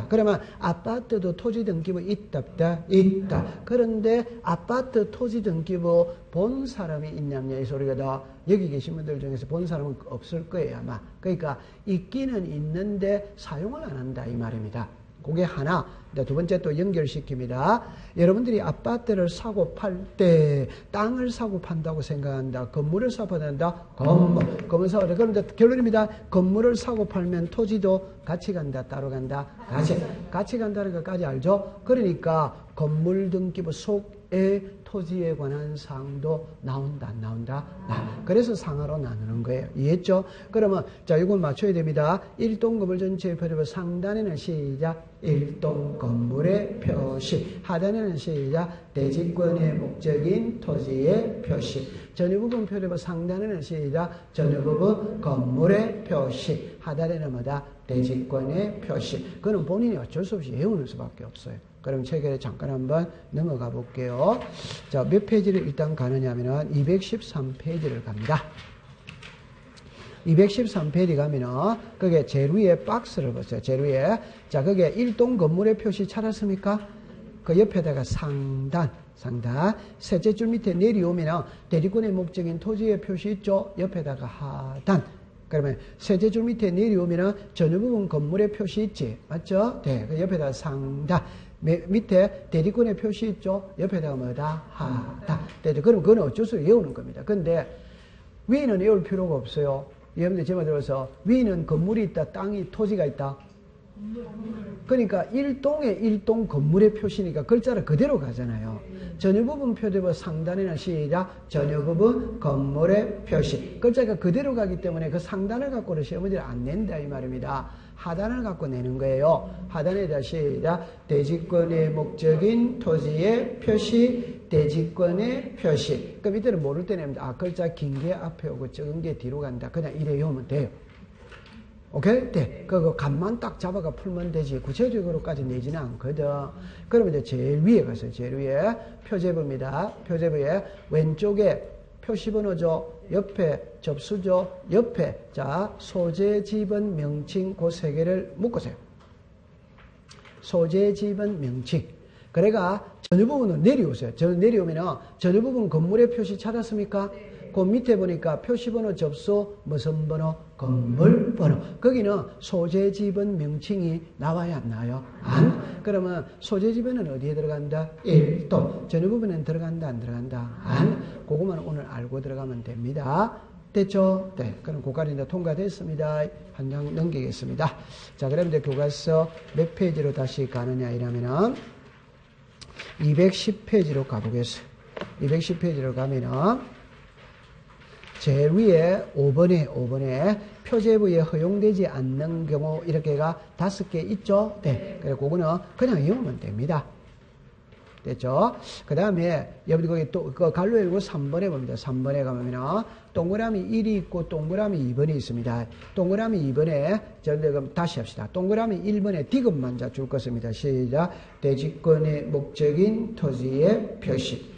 그러면 아파트도 토지 등기부 있다. 그런데 아파트 토지 등기부 본 사람이 있냐냐 이 소리거든. 여기 계신 분들 중에서 본 사람은 없을 거예요 아마. 그러니까 있기는 있는데 사용을 안 한다 이 말입니다. 그게 하나. 두 번째 또 연결시킵니다. 여러분들이 아파트를 사고 팔 때 땅을 사고 판다고 생각한다. 건물을 사고 판다. 건물 사고. 그럼 결론입니다. 건물을 사고 팔면 토지도 같이 간다. 따로 간다. 같이 간다는 것까지 알죠? 그러니까 건물 등기부 속에 토지에 관한 사항도 나온다, 안 나온다? 그래서 상하로 나누는 거예요. 이해했죠? 그러면, 자, 이걸 맞춰야 됩니다. 1동 건물 전체의 표제부 상단에는 시작, 1동 건물의 표시. 하단에는 시작, 대지권의 목적인 토지의 표시. 전유부분 표제부 상단에는 시작, 전유부분 건물의 표시. 하단에는 뭐다? 대지권의 표시. 그건 본인이 어쩔 수 없이 외우는 수밖에 없어요. 그럼 책에 잠깐 한번 넘어가 볼게요. 자, 몇 페이지를 일단 가느냐면은 213페이지를 갑니다. 213페이지 가면은 그게 제일 위에 박스를 보세요. 제일 위에. 자, 그게 1동 건물의 표시 찾았습니까? 그 옆에다가 상단. 셋째 줄 밑에 내려오면은 대리권의 목적인 토지의 표시 있죠? 옆에다가 하단. 그러면 셋째 줄 밑에 내려오면은 전유부분 건물의 표시 있지? 맞죠? 네. 그 옆에다가 상단. 밑에 대리권의 표시 있죠? 옆에다가 뭐다? 하다. 그럼 그건 어쩔 수 없이 외우는 겁니다. 근데 위는 외울 필요가 없어요. 여러분들 제가 들어서 위는 건물이 있다, 땅이, 토지가 있다. 그러니까 일동의 일동 건물의 표시니까 글자를 그대로 가잖아요. 전유 부분 표제부 상단에는 시작 전유 부분 건물의 표시. 글자가 그대로 가기 때문에 그 상단을 갖고는 시험문제를 안 낸다 이 말입니다. 하단을 갖고 내는 거예요. 하단에다 시작 대지권의 목적인 토지의 표시, 대지권의 표시. 그 밑에는 모를 때 내면 글자 긴 게 앞에 오고 적은 게 뒤로 간다. 그냥 이래 외우면 돼요. 오케이? 네. 그거 값만 딱 잡아가 풀면 되지. 구체적으로까지 내지는 않거든. 그러면 이제 제일 위에 가서 제일 위에 표제부입니다. 표제부에 왼쪽에 표시번호죠. 옆에 접수죠. 옆에 자 소재 지번 명칭 그 세 개를 묶으세요. 소재 지번 명칭. 그래가 전유 부분을 내려오세요. 내려오면은 전유 부분 건물의 표시 찾았습니까? 그 밑에 보니까 표시번호 접수 무슨 번호? 건물 번호. 거기는 소재 지번 명칭이 나와야 안 나와요? 안. 그러면 소재 지번은 어디에 들어간다? 1도. 전유 부분은 들어간다 안 들어간다? 안. 그것만 오늘 알고 들어가면 됩니다. 됐죠? 네. 그럼 고까지 통과됐습니다. 한 장 넘기겠습니다. 자, 그럼 이제 교과서 몇 페이지로 다시 가느냐 이러면은 210페이지로 가보겠어요. 210페이지로 가면은 제일 위에 5번에 표제부에 허용되지 않는 경우 이렇게가 5개 있죠? 네. 그래, 그거는 그냥 외우면 됩니다. 됐죠? 그 다음에, 여러분, 거기 또, 그 갈로 열고 3번에 봅니다. 3번에 가면은, 동그라미 1이 있고, 동그라미 2번이 있습니다. 동그라미 2번에, 그럼 다시 합시다. 동그라미 1번에 디귿만 줄 것입니다. 시작. 대지권의 목적인 토지의 표시.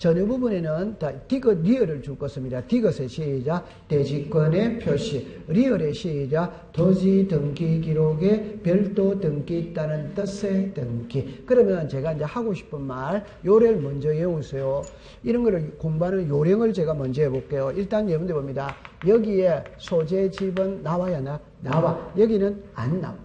전유 부분에는 디귿 리얼을 줄 것입니다. 디귿의 시작 대지권의 표시, 리얼의 시작 토지 등기 기록에 별도 등기 있다는 뜻의 등기. 그러면 제가 이제 하고 싶은 말 요래를 먼저 외우세요. 이런 거를 공부하는 요령을 제가 먼저 해볼게요. 일단 여러분들 봅니다. 여기에 소재 집은 나와야 나와. 여기는 안 나와.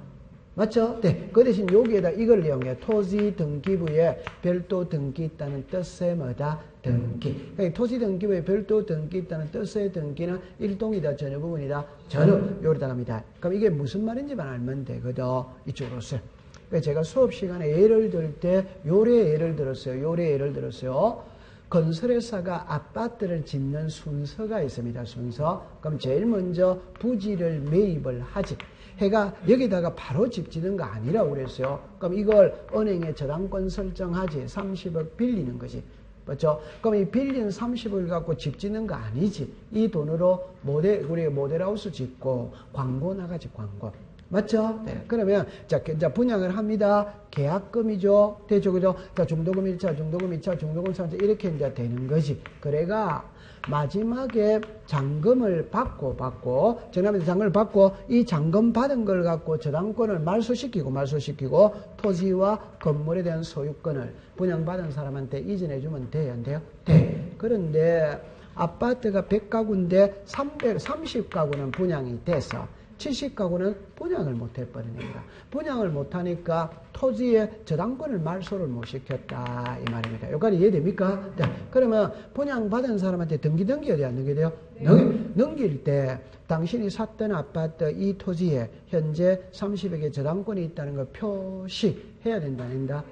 맞죠? 네. 그 대신 여기에다 이걸 이용해. 토지 등기부에 별도 등기 있다는 뜻의 뭐다? 등기. 그러니까 토지 등기부에 별도 등기 있다는 뜻의 등기는 일동이다, 전유 부분이다, 전유. 요리다 갑니다. 그럼 이게 무슨 말인지만 알면 되거든. 이쪽으로 오세요. 그러니까 제가 수업 시간에 예를 들 때 요래 예를 들었어요. 건설회사가 아파트를 짓는 순서가 있습니다. 순서. 그럼 제일 먼저 부지를 매입을 하지. 해가 여기다가 바로 집 짓는 거 아니라고 그랬어요. 그럼 이걸 은행에 저당권 설정하지. 30억 빌리는 거지. 맞죠? 그럼 이 빌린 30을 갖고 집 짓는 거 아니지. 이 돈으로 우리 모델하우스 짓고 광고 나가지, 광고. 맞죠? 네. 그러면, 자, 분양을 합니다. 계약금이죠. 대죠, 그죠? 자, 중도금 1차, 중도금 2차, 중도금 3차, 이렇게 이제 되는 거지. 그래가, 마지막에 잔금을 받고, 정남에서 잔금을 받고, 이 잔금 받은 걸 갖고 저당권을 말소시키고, 토지와 건물에 대한 소유권을 분양받은 사람한테 이전해주면 돼요, 안 돼요? 네. 그런데, 아파트가 100가구인데 330가구는 분양이 돼서, 70가구는 분양을 못 해버리는 거야. 분양을 못하니까 토지에 저당권을 말소를 못 시켰다 이 말입니다. 여기까지 이해됩니까? 네. 그러면 분양받은 사람한테 등기해야 돼? 안 등기돼요? 넘길 때 당신이 샀던 아파트 이 토지에 현재 30억의 저당권이 있다는 걸 표시해야 된다, 안 된다?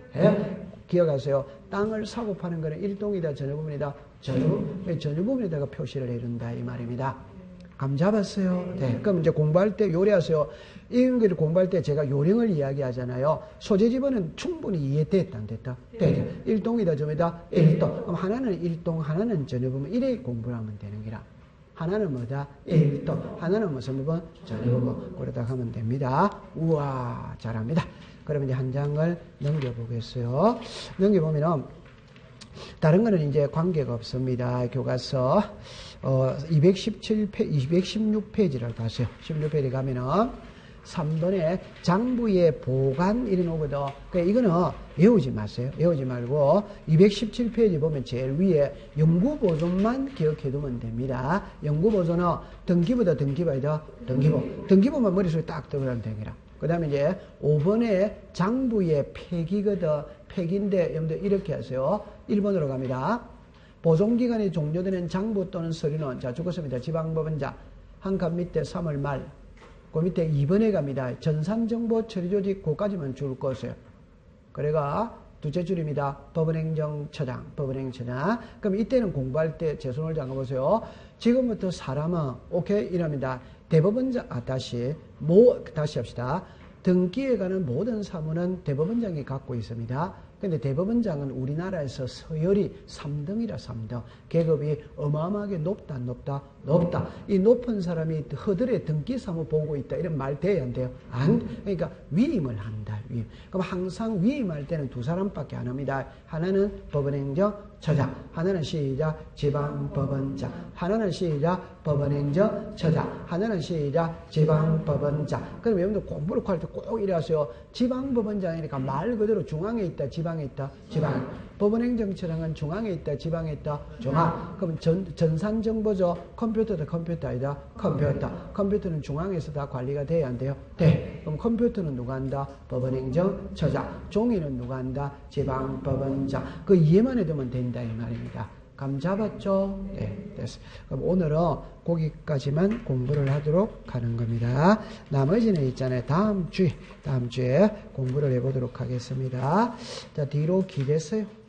기억하세요. 땅을 사고 파는 거는 일동이다, 전유 부분이다? 전유 부분에다가 표시를 해준다 이 말입니다. 감 잡았어요? 네. 그럼 이제 공부할 때 요리하세요. 이런 걸 공부할 때 제가 요령을 이야기하잖아요. 소재 지번은 충분히 이해됐다, 안 됐다? 네. 일동이다, 점이다? 일동. 그럼 하나는 일동, 하나는 전유 부분. 이래 공부를 하면 되는 기라. 하나는 뭐다? 일동. 하나는 무슨 부분? 전유 부분. 그러다 하면 됩니다. 우와, 잘합니다. 그러면 이제 한 장을 넘겨보겠어요. 넘겨보면은, 다른 거는 이제 관계가 없습니다. 교과서 216페이지를 가세요. 16페이지 가면은 3번에 장부의 보관 이런 오거든. 그러니까 이거는 외우지 마세요. 외우지 말고 217페이지 보면 제일 위에 연구보존만 기억해두면 됩니다. 연구보존은 등기부다, 등기부이다, 등기부만 머릿속에 딱 들어가면 되니라. 그 다음에 이제 5번에 장부의 폐기거든. 폐기인데 여러분들 이렇게 하세요. 1번으로 갑니다. 보존기간이 종료되는 장부 또는 서류는 자 죽었습니다. 지방법원장 한 칸 밑에 3월 말, 그 밑에 2번에 갑니다. 전산정보 처리조직 그까지만 줄 것이에요. 그래가 두째 줄입니다. 법원행정처장, 법원행정처장. 그럼 이때는 공부할 때 제 손을 잡아보세요. 지금부터 사람은 오케이 이럽니다. 대법원장 다시 합시다. 등기에 관한 모든 사무는 대법원장이 갖고 있습니다. 근데 대법원장은 우리나라에서 서열이 3등이라 3등. 계급이 어마어마하게 높다. 이 높은 사람이 허들에 등기 사무 보고 있다. 이런 말 돼야 안 돼요? 그러니까 위임을 한다. 위임. 그럼 항상 위임할 때는 두 사람밖에 안 합니다. 하나는 법원행정처장, 하나는 시작 지방법원장, 하나는 시작 법원행정처장, 하나는 시작 지방법원장. 그럼 여러분들 공부를 할 때 꼭 이래 하세요. 지방법원장이니까 말 그대로 중앙에 있다, 지방에 있다, 지방. 법원행정처장은 중앙에 있다, 지방에 있다, 중앙. 그럼 전산정보죠. 컴퓨터도 컴퓨터 아니다, 컴퓨터. 컴퓨터는 중앙에서 다 관리가 돼야 안 돼요? 돼. 그럼 컴퓨터는 누가 한다? 법원행정처장. 종이는 누가 한다? 지방법원장. 그 이해만 해두면 된다 이 말입니다. 감 잡았죠? 네, 됐어. 그럼 오늘은 거기까지만 공부를 하도록 하는 겁니다. 나머지는 있잖아요. 다음 주에 공부를 해보도록 하겠습니다. 자, 뒤로 기댔어요.